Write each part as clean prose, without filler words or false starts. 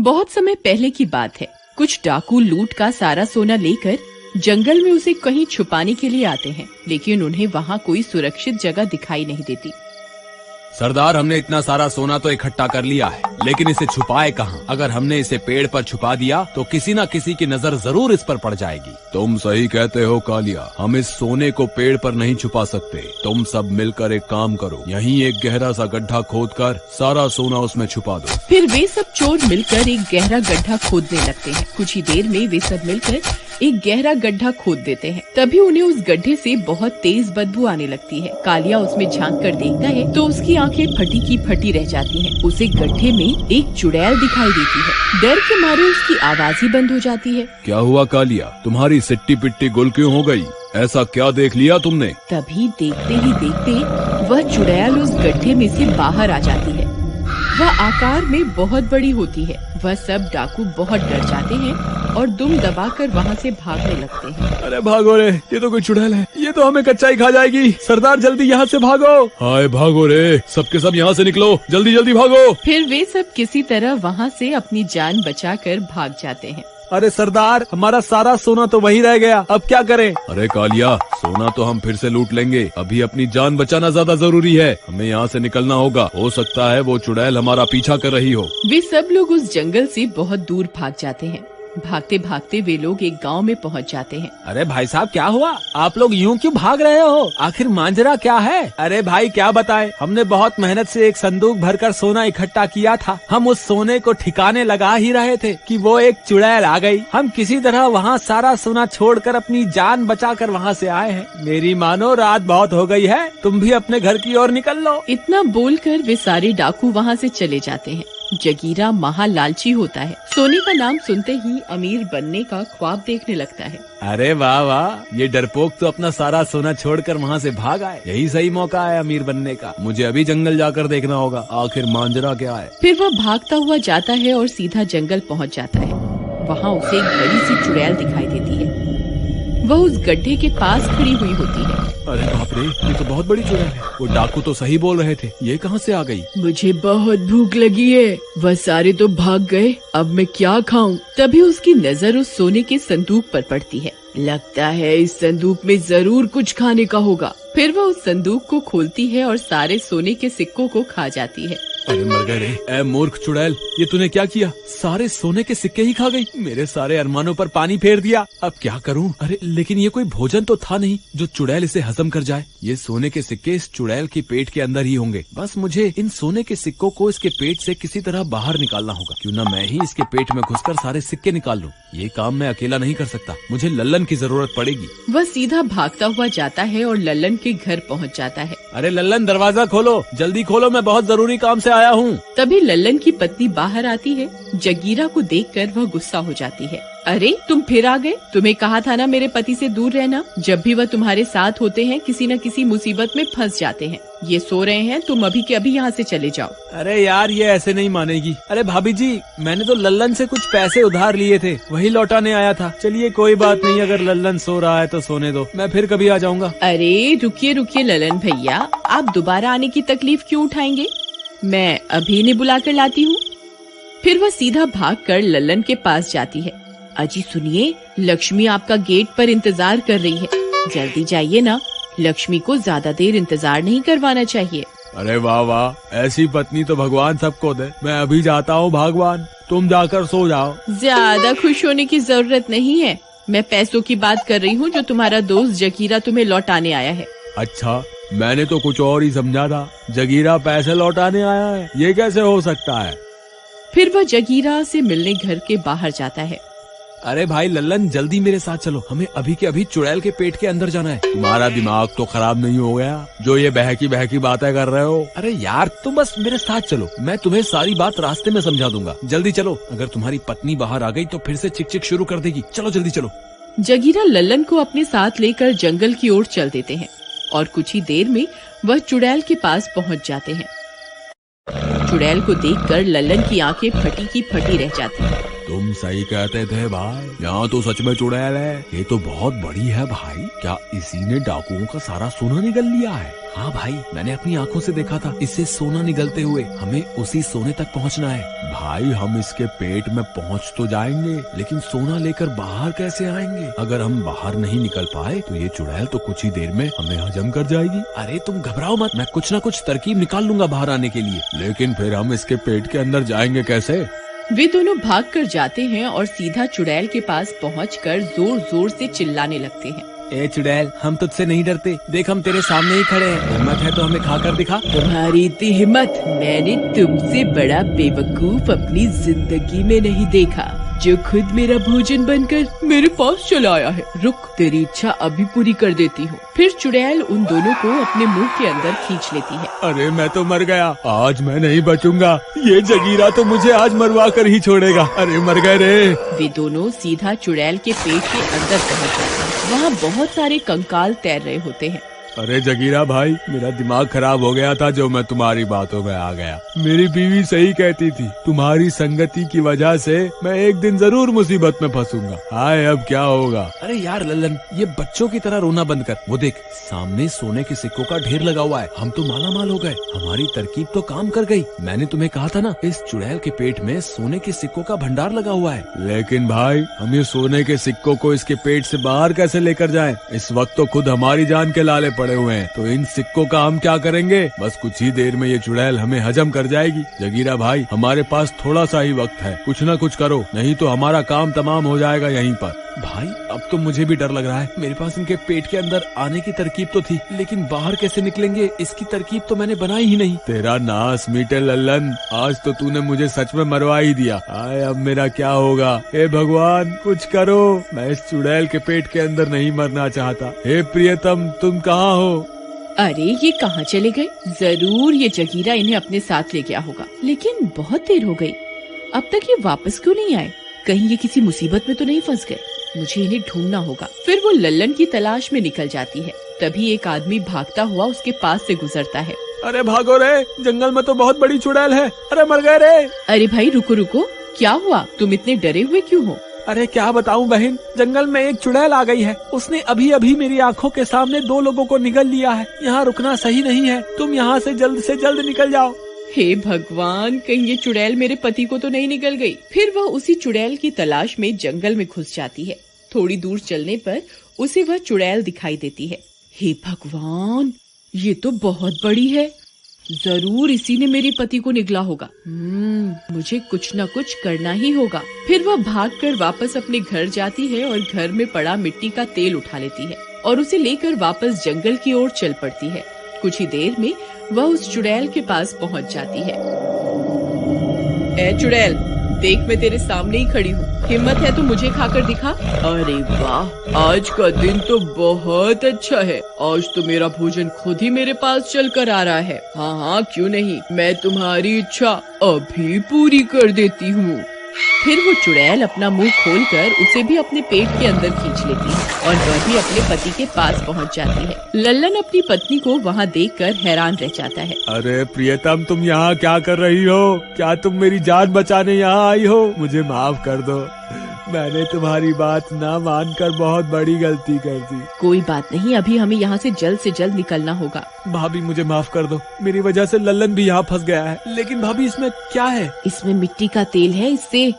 बहुत समय पहले की बात है। कुछ डाकू लूट का सारा सोना लेकर जंगल में उसे कहीं छुपाने के लिए आते हैं, लेकिन उन्हें वहाँ कोई सुरक्षित जगह दिखाई नहीं देती। सरदार, हमने इतना सारा सोना तो इकट्ठा कर लिया है, लेकिन इसे छुपाए कहाँ? अगर हमने इसे पेड़ पर छुपा दिया तो किसी न किसी की नजर जरूर इस पर पड़ जाएगी। तुम सही कहते हो कालिया, हम इस सोने को पेड़ पर नहीं छुपा सकते। तुम सब मिलकर एक काम करो, यहीं एक गहरा सा गड्ढा खोदकर सारा सोना उसमें छुपा दो। फिर वे सब चोर मिलकर एक गहरा गड्ढा खोदने लगते हैं। कुछ ही देर में वे सब मिलकर एक गहरा गड्ढा खोद देते हैं। तभी उन्हें उस गड्ढे से बहुत तेज बदबू आने लगती है। कालिया उसमें झांक कर देखता है तो उसकी आंखें फटी की फटी रह जाती हैं। उसे गड्ढे में एक चुड़ैल दिखाई देती है। डर के मारे उसकी आवाज ही बंद हो जाती है। क्या हुआ कालिया, तुम्हारी सिट्टी पिट्टी गुल क्यों हो गई? ऐसा क्या देख लिया तुमने? तभी देखते ही देखते वह चुड़ैल उस गड्ढे में से बाहर आ जाती है। वह आकार में बहुत बड़ी होती है। वह सब डाकू बहुत डर जाते हैं और दुम दबाकर वहाँ से भागने लगते हैं। अरे भागो रे, ये तो कोई चुड़ैल है, ये तो हमें कच्चा ही खा जाएगी। सरदार जल्दी यहाँ से भागो। हाय भागो रे, सबके सब यहाँ से निकलो, जल्दी जल्दी भागो। फिर वे सब किसी तरह वहाँ से अपनी जान बचाकर भाग जाते हैं। अरे सरदार, हमारा सारा सोना तो वहीं रह गया, अब क्या करें? अरे कालिया, सोना तो हम फिर से लूट लेंगे, अभी अपनी जान बचाना ज्यादा जरूरी है। हमें यहाँ से निकलना होगा, हो सकता है वो चुड़ैल हमारा पीछा कर रही हो। वे सब लोग उस जंगल से बहुत दूर भाग जाते हैं। भागते भागते वे लोग एक गांव में पहुंच जाते हैं। अरे भाई साहब, क्या हुआ? आप लोग यूं क्यों भाग रहे हो? आखिर मांजरा क्या है? अरे भाई क्या बताएं, हमने बहुत मेहनत से एक संदूक भरकर सोना इकट्ठा किया था। हम उस सोने को ठिकाने लगा ही रहे थे कि वो एक चुड़ैल आ गई। हम किसी तरह वहाँ सारा सोना छोड़कर अपनी जान बचाकर वहाँ से आए हैं। मेरी मानो रात बहुत हो गई है, तुम भी अपने घर की ओर निकल लो। इतना बोलकर वे सारे डाकू वहाँ से चले जाते हैं। जगीरा महा लालची होता है। सोने का नाम सुनते ही अमीर बनने का ख्वाब देखने लगता है। अरे वाह वाह, ये डरपोक तो अपना सारा सोना छोड़कर वहाँ से भाग आए। यही सही मौका है अमीर बनने का। मुझे अभी जंगल जाकर देखना होगा, आखिर मांजरा क्या है। फिर वह भागता हुआ जाता है और सीधा जंगल पहुँच जाता है। वहाँ उसे एक बड़ी सी चुड़ैल दिखाई देती है। वह उस गड्ढे के पास खड़ी हुई होती है। अरे बाप रे, ये तो बहुत बड़ी चुड़ैल है। वो डाकू तो सही बोल रहे थे, ये कहाँ से आ गई? मुझे बहुत भूख लगी है, वह सारे तो भाग गए, अब मैं क्या खाऊं? तभी उसकी नजर उस सोने के संदूक पर पड़ती है। लगता है इस संदूक में जरूर कुछ खाने का होगा। फिर वह उस संदूक को खोलती है और सारे सोने के सिक्कों को खा जाती है। अरे मर गए रे, ए मूर्ख चुड़ैल, ये तूने क्या किया? सारे सोने के सिक्के ही खा गई, मेरे सारे अरमानों पर पानी फेर दिया। अब क्या करूं? अरे लेकिन ये कोई भोजन तो था नहीं जो चुड़ैल इसे हजम कर जाए। ये सोने के सिक्के इस चुड़ैल के पेट के अंदर ही होंगे। बस मुझे इन सोने के सिक्कों को इसके पेट से किसी तरह बाहर निकालना होगा। क्यों ना मैं ही इसके पेट में घुसकर सारे सिक्के निकाल लूं। ये काम मैं अकेला नहीं कर सकता, मुझे लल्लन की जरूरत पड़ेगी। वह सीधा भागता हुआ जाता है और लल्लन के घर पहुँच जाता है। अरे लल्लन, दरवाजा खोलो, जल्दी खोलो, मैं बहुत जरूरी काम से आया हूँ। तभी लल्लन की पत्नी बाहर आती है। जगीरा को देखकर वह गुस्सा हो जाती है। अरे तुम फिर आ गए, तुम्हें कहा था ना मेरे पति से दूर रहना। जब भी वह तुम्हारे साथ होते हैं किसी न किसी मुसीबत में फंस जाते हैं। ये सो रहे हैं, तुम अभी के अभी यहाँ से चले जाओ। अरे यार, ये ऐसे नहीं मानेगी। अरे भाभी जी, मैंने तो लल्लन से कुछ पैसे उधार लिए थे, वही लौटाने आया था। चलिए कोई बात नहीं, अगर लल्लन सो रहा है तो सोने दो, मैं फिर कभी आ जाऊंगा। अरे रुकिए रुकिए लल्लन भैया, आप दोबारा आने की तकलीफ क्यों उठाएंगे? मैं अभी इन्हें बुला कर लाती हूँ। फिर वह सीधा भागकर लल्लन के पास जाती है। अजी सुनिए, लक्ष्मी आपका गेट पर इंतजार कर रही है, जल्दी जाइए ना। लक्ष्मी को ज्यादा देर इंतजार नहीं करवाना चाहिए। अरे वाह वाह, ऐसी पत्नी तो भगवान सबको दे। मैं अभी जाता हूँ भगवान, तुम जाकर सो जाओ। ज्यादा खुश होने की जरूरत नहीं है, मैं पैसों की बात कर रही हूँ जो तुम्हारा दोस्त जगीरा तुम्हें लौटाने आया है। अच्छा, मैंने तो कुछ और ही समझा था। जगीरा पैसे लौटाने आया है, ये कैसे हो सकता है? फिर वह जगीरा से मिलने घर के बाहर जाता है। अरे भाई लल्लन, जल्दी मेरे साथ चलो, हमें अभी के अभी चुड़ैल के पेट के अंदर जाना है। तुम्हारा दिमाग तो खराब नहीं हो गया जो ये बहकी बहकी बातें कर रहे हो? अरे यार, तुम बस मेरे साथ चलो, मैं तुम्हें सारी बात रास्ते में समझा दूंगा। जल्दी चलो, अगर तुम्हारी पत्नी बाहर आ गई तो फिर से चिक चिक शुरू कर देगी। चलो जल्दी चलो। जगीरा लल्लन को अपने साथ लेकर जंगल की ओर चल देते हैं और कुछ ही देर में वह चुड़ैल के पास पहुंच जाते हैं। चुड़ैल को देखकर लल्लन की आंखें फटी की फटी रह जाती हैं। तुम सही कहते थे भाई, यहाँ तो सच में चुड़ैल है। ये तो बहुत बड़ी है भाई। क्या इसी ने डाकुओं का सारा सोना निगल लिया है? हाँ भाई, मैंने अपनी आंखों से देखा था इससे सोना निगलते हुए। हमें उसी सोने तक पहुँचना है। भाई हम इसके पेट में पहुँच तो जाएंगे, लेकिन सोना लेकर बाहर कैसे आएंगे? अगर हम बाहर नहीं निकल पाए तो ये चुड़ैल तो कुछ ही देर में हमें हजम कर जाएगी। अरे तुम घबराओ मत, मैं कुछ न कुछ तरकीब निकाल लूंगा बाहर आने के लिए। लेकिन फिर हम इसके पेट के अंदर जाएंगे कैसे? वे दोनों भाग कर जाते हैं और सीधा चुड़ैल के पास पहुंचकर जोर जोर से चिल्लाने लगते हैं। ए चुड़ैल, हम तुझसे नहीं डरते। देख, हम तेरे सामने ही खड़े हैं। हिम्मत है तो हमें खाकर दिखा। तुम्हारी इतनी हिम्मत मैंने तुमसे बड़ा बेवकूफ अपनी जिंदगी में नहीं देखा, जो खुद मेरा भोजन बनकर मेरे पास चला आया है। रुक, तेरी इच्छा अभी पूरी कर देती हूँ। फिर चुड़ैल उन दोनों को अपने मुंह के अंदर खींच लेती है। अरे मैं तो मर गया, आज मैं नहीं बचूंगा। ये जगीरा तो मुझे आज मरवा कर ही छोड़ेगा। अरे मर गए रे। वे दोनों सीधा चुड़ैल के पेट के अंदर पहुँच जाते हैं। वहाँ बहुत सारे कंकाल तैर रहे होते हैं। अरे जगीरा भाई, मेरा दिमाग खराब हो गया था जो मैं तुम्हारी बातों में आ गया। मेरी बीवी सही कहती थी, तुम्हारी संगति की वजह से मैं एक दिन जरूर मुसीबत में फंसूंगा। हाय अब क्या होगा? अरे यार लल्लन, ये बच्चों की तरह रोना बंद कर। वो देख, सामने सोने के सिक्कों का ढेर लगा हुआ है। हम तो माला माल हो गए। हमारी तरकीब तो काम कर गई। मैंने तुम्हें कहा था ना, इस चुड़ैल के पेट में सोने के सिक्कों का भंडार लगा हुआ है। लेकिन भाई, हम ये सोने के सिक्कों को इसके पेट से बाहर कैसे लेकर जाएं? इस वक्त तो खुद हमारी जान के लाले पड़े हुए हैं। तो इन सिक्कों का हम क्या करेंगे? बस कुछ ही देर में ये चुड़ैल हमें हजम कर जाएगी। जगीरा भाई, हमारे पास थोड़ा सा ही वक्त है, कुछ न कुछ करो, नहीं तो हमारा काम तमाम हो जाएगा यहीं पर। भाई अब तो मुझे भी डर लग रहा है। मेरे पास इनके पेट के अंदर आने की तरकीब तो थी, लेकिन बाहर कैसे निकलेंगे इसकी तरकीब तो मैंने बनाई ही नहीं। तेरा नास मीटे लल्लन, आज तो तूने मुझे सच में मरवा ही दिया। आए अब मेरा क्या होगा? हे भगवान कुछ करो, मैं इस चुड़ैल के पेट के अंदर नहीं मरना चाहता। हे प्रियतम, तुम कहाँ हो? अरे ये कहाँ चले गए? जरूर ये जगीरा इन्हें अपने साथ ले गया होगा, लेकिन बहुत देर हो गई, अब तक ये वापस क्यों नहीं आए? कहीं ये किसी मुसीबत में तो नहीं फंस गए? मुझे इन्हें ढूंढना होगा। फिर वो लल्लन की तलाश में निकल जाती है। तभी एक आदमी भागता हुआ उसके पास से गुजरता है। अरे भागो रे, जंगल में तो बहुत बड़ी चुड़ैल है। अरे मर गए रे। अरे भाई रुको रुको, क्या हुआ? तुम इतने डरे हुए क्यों हो? अरे क्या बताऊं बहन, जंगल में एक चुड़ैल आ गई है। उसने अभी अभी मेरी आंखों के सामने 2 लोगों को निगल लिया है। यहाँ रुकना सही नहीं है, तुम यहाँ से जल्द निकल जाओ। हे भगवान, कहीं ये चुड़ैल मेरे पति को तो नहीं निकल गई। फिर वह उसी चुड़ैल की तलाश में जंगल में घुस जाती है। थोड़ी दूर चलने पर उसे वह चुड़ैल दिखाई देती है। हे भगवान, ये तो बहुत बड़ी है। जरूर इसी ने मेरे पति को निगला होगा। मुझे कुछ न कुछ करना ही होगा। फिर वह भागकर वापस अपने घर जाती है और घर में पड़ा मिट्टी का तेल उठा लेती है और उसे लेकर वापस जंगल की ओर चल पड़ती है। कुछ ही देर में वह उस चुड़ैल के पास पहुंच जाती है। ए चुड़ैल, देख मैं तेरे सामने ही खड़ी हूँ। हिम्मत है तो मुझे खाकर दिखा। अरे वाह, आज का दिन तो बहुत अच्छा है। आज तो मेरा भोजन खुद ही मेरे पास चल कर आ रहा है। हाँ हाँ क्यों नहीं, मैं तुम्हारी इच्छा अभी पूरी कर देती हूँ। फिर वो चुड़ैल अपना मुंह खोलकर उसे भी अपने पेट के अंदर खींच लेती है और वह भी अपने पति के पास पहुंच जाती है। लल्लन अपनी पत्नी को वहां देखकर हैरान रह जाता है। अरे प्रियतम, तुम यहाँ क्या कर रही हो? क्या तुम मेरी जान बचाने यहाँ आई हो? मुझे माफ कर दो, मैंने तुम्हारी बात ना मानकर बहुत बड़ी गलती कर दी। कोई बात नहीं, अभी हमें यहाँ से जल्द निकलना होगा। भाभी मुझे माफ कर दो, मेरी वजह से लल्लन भी यहाँ फंस गया है। लेकिन भाभी इसमें क्या है? इसमें मिट्टी का तेल है, इससे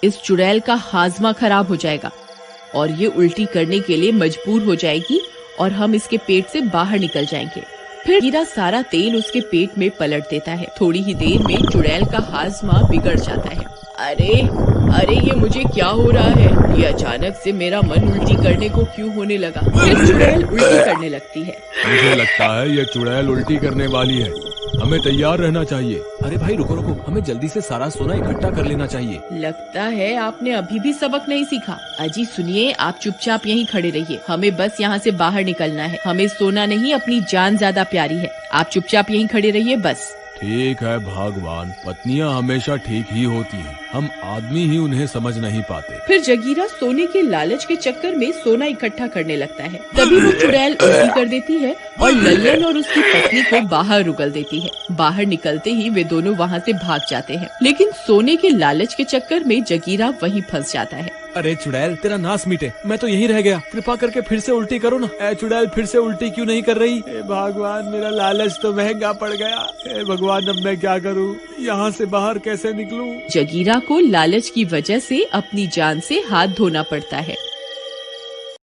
इस चुड़ैल का हाजमा खराब हो जाएगा और ये उल्टी करने के लिए मजबूर हो जाएगी और हम इसके पेट से बाहर निकल जाएंगे। फिर हीरा सारा तेल उसके पेट में पलट देता है। थोड़ी ही देर में चुड़ैल का हाजमा बिगड़ जाता है। अरे ये मुझे क्या हो रहा है? ये अचानक से मेरा मन उल्टी करने को क्यों होने लगा? फिर चुड़ैल उल्टी करने लगती है। मुझे लगता है ये चुड़ैल उल्टी करने वाली है, हमें तैयार रहना चाहिए। अरे भाई रुको, हमें जल्दी से सारा सोना इकट्ठा कर लेना चाहिए। लगता है आपने अभी भी सबक नहीं सीखा। अजी सुनिए, आप चुपचाप यहीं खड़े रहिए, हमें बस यहाँ से बाहर निकलना है। हमें सोना नहीं, अपनी जान ज्यादा प्यारी है। आप चुपचाप यहीं खड़े रहिए बस। ठीक है भगवान, पत्नियां हमेशा ठीक ही होती हैं। हम आदमी ही उन्हें समझ नहीं पाते। फिर जगीरा सोने के लालच के चक्कर में सोना इकट्ठा करने लगता है। तभी वो चुड़ैल उल्टी कर देती है और लल्लन और उसकी पत्नी को बाहर उगल देती है। बाहर निकलते ही वे दोनों वहाँ से भाग जाते हैं, लेकिन सोने के लालच के चक्कर में जगीरा वहीं फंस जाता है। अरे चुड़ैल, तेरा नाश मिटे, मैं तो यहीं रह गया। कृपा करके फिर से उल्टी करो ना। ए चुड़ैल, फिर से उल्टी क्यों नहीं कर रही? हे भगवान, मेरा लालच तो महंगा पड़ गया। हे भगवान, अब मैं क्या करूं? यहाँ से बाहर कैसे निकलूं? जगीरा को लालच की वजह से अपनी जान से हाथ धोना पड़ता है।